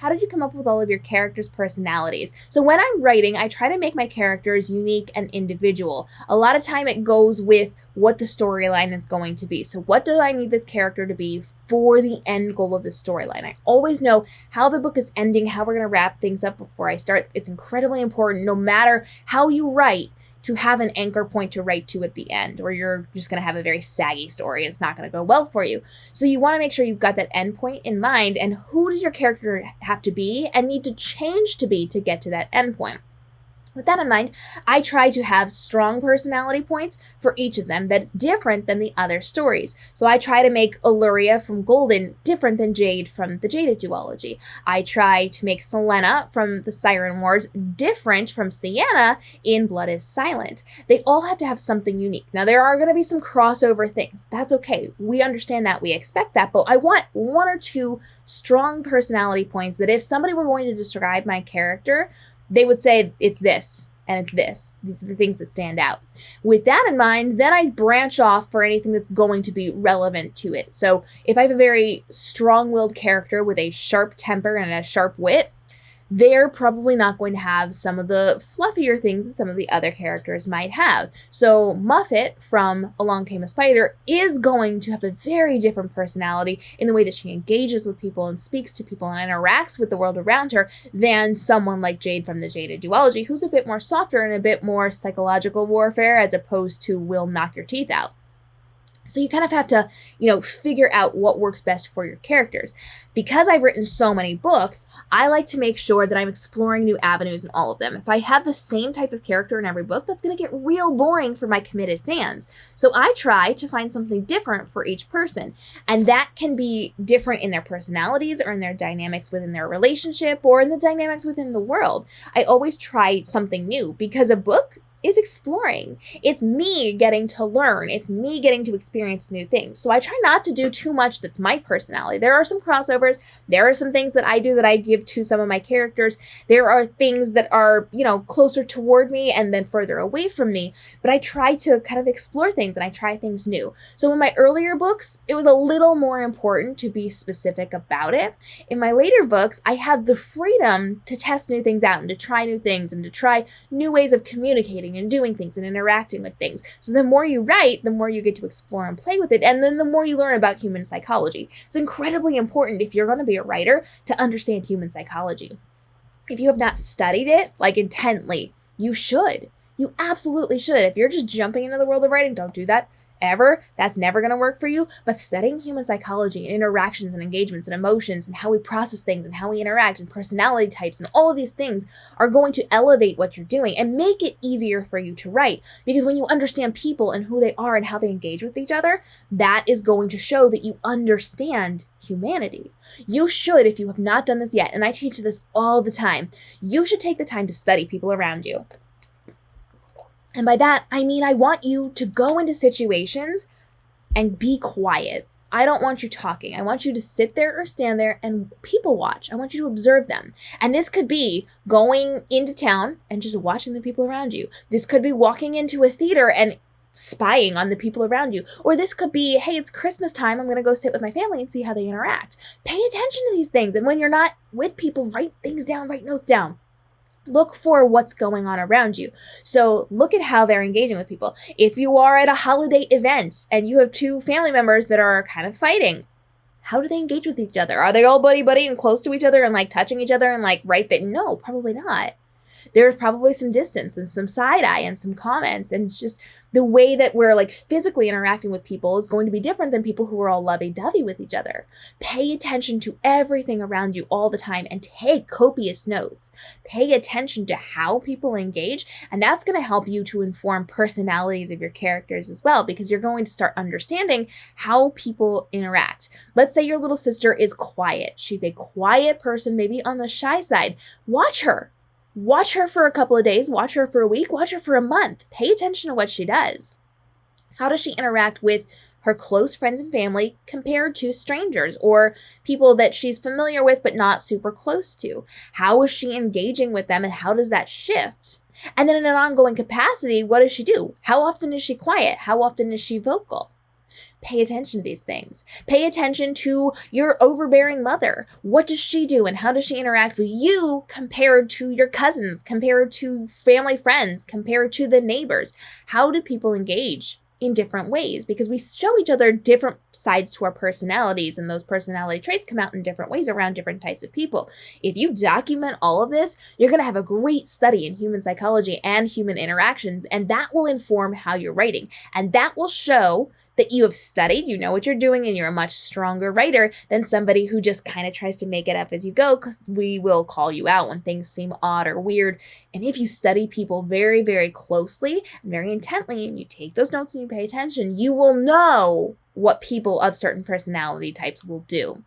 how did you come up with all of your characters' personalities? So when I'm writing, I try to make my characters unique and individual. A lot of time it goes with what the storyline is going to be. So what do I need this character to be for the end goal of the storyline? I always know how the book is ending, how we're going to wrap things up before I start. It's incredibly important, no matter how you write, to have an anchor point to write to at the end, or you're just going to have a very saggy story and it's not going to go well for you. So you want to make sure you've got that end point in mind, and who does your character have to be and need to change to be to get to that end point. With that in mind, I try to have strong personality points for each of them that's different than the other stories. So I try to make Illyria from Golden different than Jade from the Jaded duology. I try to make Selena from the Siren Wars different from Sienna in Blood is Silent. They all have to have something unique. Now, there are going to be some crossover things. That's okay. We understand that. We expect that. But I want one or two strong personality points that if somebody were going to describe my character, they would say it's this and it's this. These are the things that stand out. With that in mind, then I branch off for anything that's going to be relevant to it. So if I have a very strong-willed character with a sharp temper and a sharp wit, they're probably not going to have some of the fluffier things that some of the other characters might have. So Muffet from Along Came a Spider is going to have a very different personality in the way that she engages with people and speaks to people and interacts with the world around her than someone like Jade from the Jaded duology, who's a bit more softer and a bit more psychological warfare as opposed to will knock your teeth out. So you kind of have to, figure out what works best for your characters. Because I've written so many books, I like to make sure that I'm exploring new avenues in all of them. If I have the same type of character in every book, that's going to get real boring for my committed fans. So I try to find something different for each person. And that can be different in their personalities or in their dynamics within their relationship or in the dynamics within the world. I always try something new because a book is exploring. It's me getting to learn. It's me getting to experience new things. So I try not to do too much that's my personality. There are some crossovers. There are some things that I do that I give to some of my characters. There are things that are, closer toward me and then further away from me. But I try to kind of explore things and I try things new. So in my earlier books, it was a little more important to be specific about it. In my later books, I have the freedom to test new things out and to try new things and to try new ways of communicating and doing things and interacting with things. So the more you write, the more you get to explore and play with it, and then the more you learn about human psychology. It's incredibly important if you're going to be a writer to understand human psychology. If you have not studied it, intently, you should. You absolutely should. If you're just jumping into the world of writing, don't do that ever. That's never going to work for you. But studying human psychology and interactions and engagements and emotions and how we process things and how we interact and personality types and all of these things are going to elevate what you're doing and make it easier for you to write. Because when you understand people and who they are and how they engage with each other, that is going to show that you understand humanity. You should, if you have not done this yet, and I teach this all the time, you should take the time to study people around you. And by that, I mean I want you to go into situations and be quiet. I don't want you talking. I want you to sit there or stand there and people watch. I want you to observe them. And this could be going into town and just watching the people around you. This could be walking into a theater and spying on the people around you. Or this could be, hey, it's Christmas time. I'm going to go sit with my family and see how they interact. Pay attention to these things. And when you're not with people, write things down, write notes down. Look for what's going on around you. So look at how they're engaging with people. If you are at a holiday event and you have two family members that are kind of fighting, how do they engage with each other? Are they all buddy-buddy and close to each other and touching each other and right there? No, probably not. There's probably some distance and some side-eye and some comments. And it's just the way that we're physically interacting with people is going to be different than people who are all lovey-dovey with each other. Pay attention to everything around you all the time and take copious notes. Pay attention to how people engage. And that's going to help you to inform personalities of your characters as well, because you're going to start understanding how people interact. Let's say your little sister is quiet. She's a quiet person, maybe on the shy side. Watch her. Watch her for a couple of days, watch her for a week, watch her for a month. Pay attention to what she does. How does she interact with her close friends and family compared to strangers or people that she's familiar with but not super close to? How is she engaging with them and how does that shift? And then in an ongoing capacity, what does she do? How often is she quiet? How often is she vocal? Pay attention to these things. Pay attention to your overbearing mother. What does she do and how does she interact with you compared to your cousins, compared to family friends, compared to the neighbors? How do people engage in different ways? Because we show each other different sides to our personalities, and those personality traits come out in different ways around different types of people. If you document all of this, you're going to have a great study in human psychology and human interactions, and that will inform how you're writing. And that will show that you have studied, you know what you're doing, and you're a much stronger writer than somebody who just kind of tries to make it up as you go, because we will call you out when things seem odd or weird. And if you study people very, very closely and very intently, and you take those notes and you pay attention, you will know what people of certain personality types will do.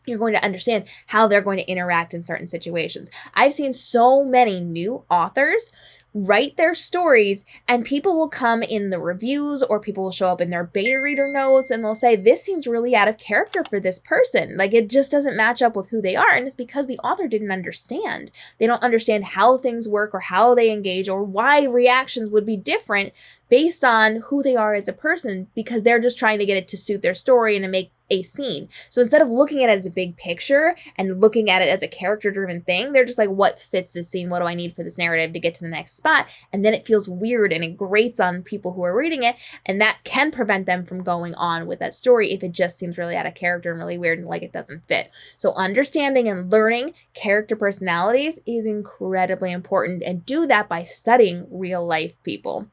You're going to understand how they're going to interact in certain situations. I've seen so many new authors write their stories, and people will come in the reviews, or people will show up in their beta reader notes, and they'll say, this seems really out of character for this person. Like, it just doesn't match up with who they are. And it's because the author didn't understand. They don't understand how things work or how they engage or why reactions would be different based on who they are as a person, because they're just trying to get it to suit their story and to make a scene. So instead of looking at it as a big picture and looking at it as a character-driven thing, they're just like, what fits this scene? What do I need for this narrative to get to the next spot? And then it feels weird and it grates on people who are reading it, and that can prevent them from going on with that story if it just seems really out of character and really weird and like it doesn't fit. So understanding and learning character personalities is incredibly important, and do that by studying real life people.